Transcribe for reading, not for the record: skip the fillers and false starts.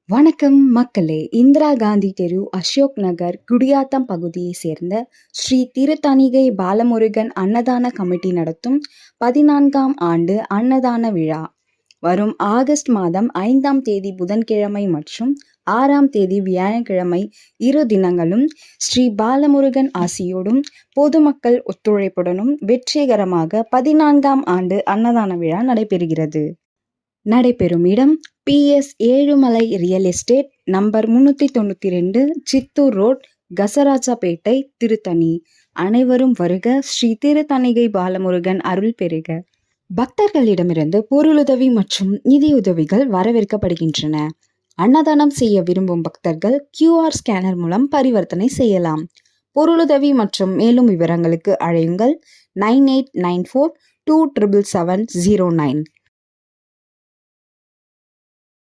வணக்கம் மக்களே! இந்திரா காந்தி தெரு, அசோக் நகர், குடியாத்தம் பகுதியைச் சேர்ந்த ஸ்ரீ திருத்தணிகை பாலமுருகன் அன்னதான கமிட்டி நடத்தும் 14ஆம் ஆண்டு அன்னதான விழா வரும் ஆகஸ்ட் மாதம் 5ஆம் தேதி புதன்கிழமை மற்றும் 6ஆம் தேதி வியாழக்கிழமை இரு தினங்களும் ஸ்ரீ பாலமுருகன் ஆசியோடும் பொதுமக்கள் ஒத்துழைப்புடனும் வெற்றிகரமாக 14ஆம் ஆண்டு அன்னதான விழா நடைபெறும் இடம் PS Ezhumalai real estate, number 392, Chittoor road, Kasarajapettai, Tiruttani. அனைவரும் வருக. ஸ்ரீ திருத்தணிகை பாலமுருகன் அருள் பெறுக. பக்தர்களிடமிருந்து பொருளுதவி மற்றும் நிதியுதவிகள் வரவேற்கப்படுகின்றன. அன்னதானம் செய்ய விரும்பும் பக்தர்கள் QR ஸ்கேனர் மூலம் பரிவர்த்தனை செய்யலாம். பொருளுதவி மற்றும் மேலும் விவரங்களுக்கு அழையுங்கள் 9894 2777009.